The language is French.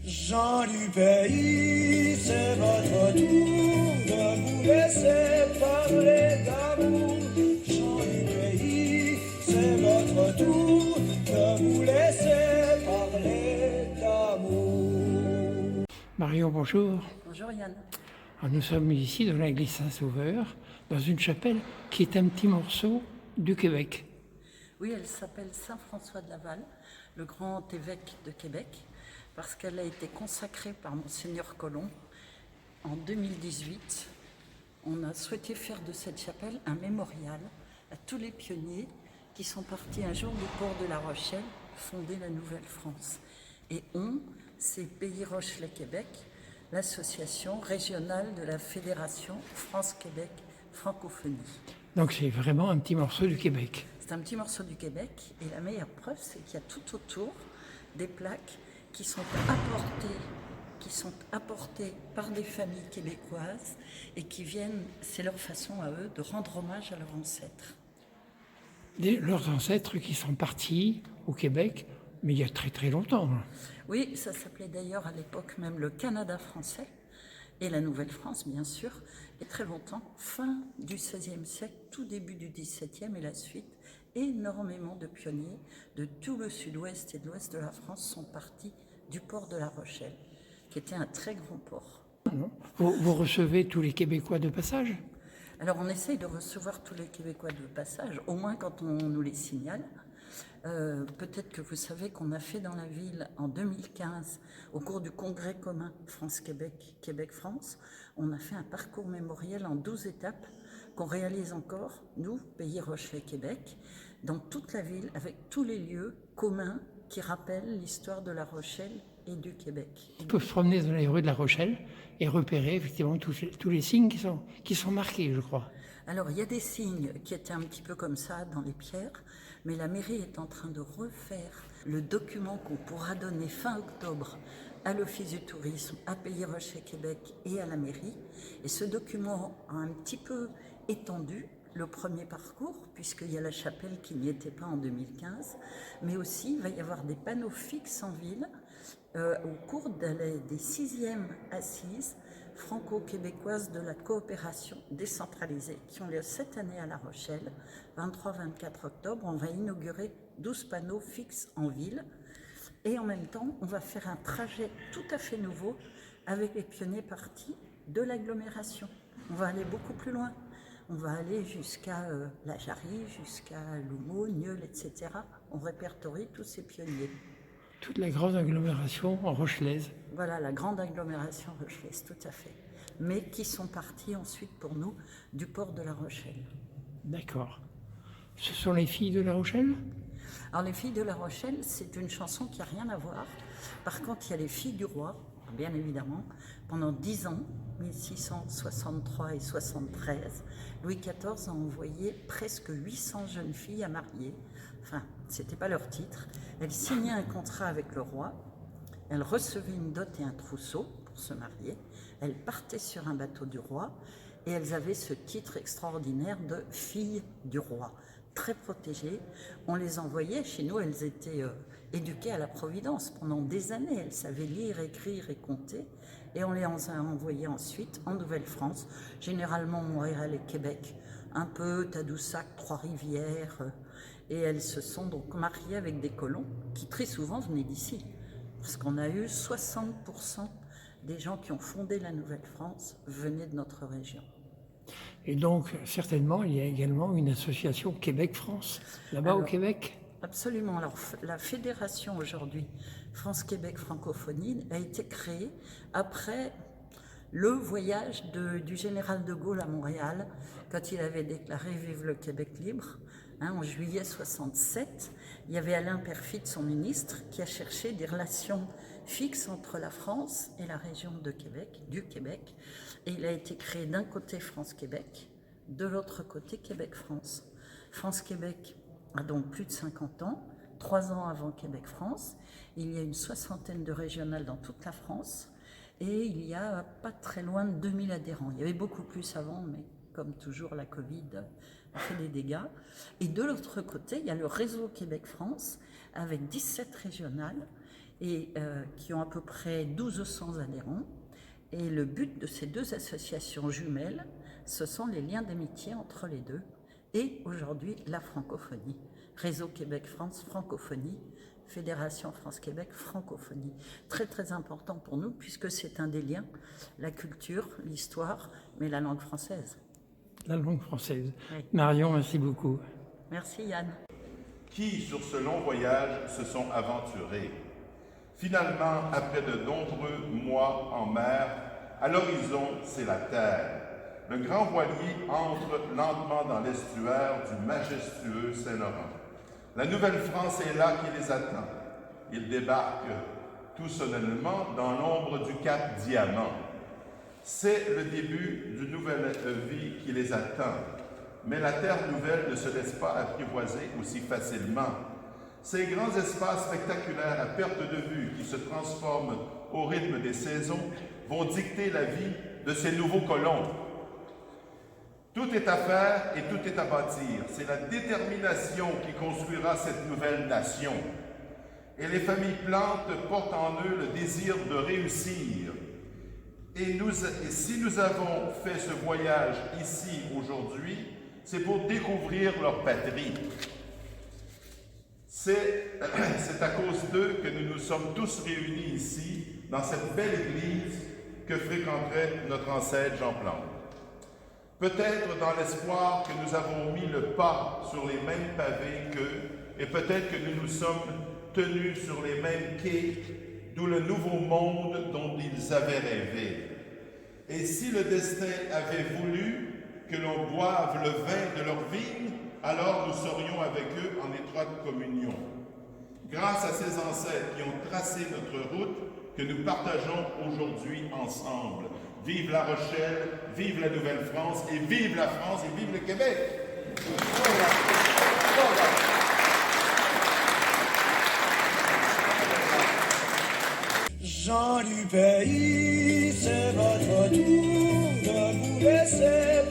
Gens du pays, c'est votre tour de vous laisser parler d'amour. Gens du pays, c'est votre tour de vous laisser parler d'amour. Marion, bonjour. Bonjour Yann. Alors, nous sommes ici dans l'église Saint-Sauveur, dans une chapelle qui est un petit morceau du Québec. Oui, elle s'appelle Saint-François de Laval, le grand évêque de Québec, parce qu'elle a été consacrée par Monseigneur Colomb en 2018. On a souhaité faire de cette chapelle un mémorial à tous les pionniers qui sont partis un jour du port de La Rochelle fonder la Nouvelle-France. Et c'est Pays Rochelais-Québec, l'association régionale de la Fédération France-Québec Francophonie. Donc c'est vraiment un petit morceau du Québec. C'est un petit morceau du Québec et la meilleure preuve, c'est qu'il y a tout autour des plaques qui sont apportées par des familles québécoises et qui viennent, c'est leur façon à eux de rendre hommage à leurs ancêtres. Leurs ancêtres qui sont partis au Québec, mais il y a très très longtemps. Oui, ça s'appelait d'ailleurs à l'époque même le Canada français et la Nouvelle-France bien sûr, et très longtemps, fin du XVIe siècle, tout début du XVIIe et la suite, énormément de pionniers de tout le sud-ouest et de l'ouest de la France sont partis du port de La Rochelle, qui était un très grand port. Vous recevez tous les Québécois de passage? Alors on essaye de recevoir tous les Québécois de passage, au moins quand on nous les signale. Peut-être que vous savez qu'on a fait dans la ville en 2015, au cours du congrès commun France-Québec, Québec-France, on a fait un parcours mémoriel en 12 étapes qu'on réalise encore, nous, Pays Rochelais-Québec, dans toute la ville, avec tous les lieux communs qui rappellent l'histoire de La Rochelle et du Québec. On peut se promener dans les rues de La Rochelle et repérer effectivement tous les signes qui sont marqués, je crois. Alors, il y a des signes qui étaient un petit peu comme ça dans les pierres, mais la mairie est en train de refaire le document qu'on pourra donner fin octobre à l'Office du tourisme, à Pays Rochelais-Québec et à la mairie. Et ce document a un petit peu étendu le premier parcours, puisqu'il y a la chapelle qui n'y était pas en 2015, mais aussi il va y avoir des panneaux fixes en ville au cours des 6e assises franco-québécoises de la coopération décentralisée qui ont lieu cette année à La Rochelle, 23-24 octobre. On va inaugurer 12 panneaux fixes en ville et en même temps on va faire un trajet tout à fait nouveau avec les pionniers partis de l'agglomération. On va aller beaucoup plus loin. On va aller jusqu'à La Jarrie, jusqu'à L'Houmeau, Nieul, etc. On répertorie tous ces pionniers. Toute la grande agglomération en rochelaise. Voilà, la grande agglomération rochelaise, tout à fait. Mais qui sont partis ensuite pour nous du port de La Rochelle. D'accord. Ce sont les filles de La Rochelle? Alors les filles de La Rochelle, c'est une chanson qui n'a rien à voir. Par contre, il y a les filles du roi, bien évidemment. Pendant 10 ans, 1663 et 73, Louis XIV a envoyé presque 800 jeunes filles à marier. Enfin, c'était pas leur titre. Elles signaient un contrat avec le roi. Elles recevaient une dot et un trousseau pour se marier. Elles partaient sur un bateau du roi et elles avaient ce titre extraordinaire de filles du roi. Très protégées. On les envoyait, chez nous elles étaient éduquées à la Providence pendant des années. Elles savaient lire, écrire et compter. Et on les a envoyées ensuite en Nouvelle-France, généralement Montréal et Québec, un peu Tadoussac, Trois-Rivières. Et elles se sont donc mariées avec des colons qui très souvent venaient d'ici. Parce qu'on a eu 60% des gens qui ont fondé la Nouvelle-France venaient de notre région. Et donc, certainement, il y a également une association Québec-France, là-bas au Québec? Absolument. Alors, la fédération aujourd'hui, France-Québec Francophonie, a été créée après le voyage du général de Gaulle à Montréal, quand il avait déclaré « Vive le Québec libre ». En juillet 67, il y avait Alain Peyrefitte, son ministre, qui a cherché des relations fixes entre la France et la région de Québec, du Québec. Et il a été créé d'un côté France-Québec, de l'autre côté Québec-France. France-Québec a donc plus de 50 ans, 3 ans avant Québec-France. Il y a une 60aine de régionales dans toute la France et il y a pas très loin de 2000 adhérents. Il y avait beaucoup plus avant, mais comme toujours, la Covid a fait des dégâts. Et de l'autre côté, il y a le réseau Québec-France avec 17 régionales et qui ont à peu près 1200 adhérents. Et le but de ces deux associations jumelles, ce sont les liens d'amitié entre les deux et aujourd'hui la francophonie. Réseau Québec-France Francophonie, Fédération France-Québec Francophonie. Très très important pour nous puisque c'est un des liens, la culture, l'histoire, mais la langue française. La langue française. Oui. Marion, merci beaucoup. Merci Yann. Qui, sur ce long voyage, se sont aventurés. Finalement, après de nombreux mois en mer, à l'horizon, c'est la terre. Le grand voilier entre lentement dans l'estuaire du majestueux Saint-Laurent. La Nouvelle-France est là qui les attend. Ils débarquent tout solennellement dans l'ombre du cap Diamant. C'est le début d'une nouvelle vie qui les attend. Mais la terre nouvelle ne se laisse pas apprivoiser aussi facilement. Ces grands espaces spectaculaires à perte de vue qui se transforment au rythme des saisons vont dicter la vie de ces nouveaux colons. Tout est à faire et tout est à bâtir. C'est la détermination qui construira cette nouvelle nation. Et les familles plantes portent en eux le désir de réussir. Et si nous avons fait ce voyage ici aujourd'hui, c'est pour découvrir leur patrie. C'est à cause d'eux que nous nous sommes tous réunis ici, dans cette belle église que fréquenterait notre ancêtre Jean Plante. Peut-être dans l'espoir que nous avons mis le pas sur les mêmes pavés qu'eux, et peut-être que nous nous sommes tenus sur les mêmes quais, d'où le nouveau monde dont ils avaient rêvé. Et si le destin avait voulu que l'on boive le vin de leur vigne, alors nous serions avec eux en étroite communion. Grâce à ces ancêtres qui ont tracé notre route que nous partageons aujourd'hui ensemble. Vive La Rochelle, vive la Nouvelle-France et vive la France et vive le Québec! Gens du pays, c'est votre tour de vous laisser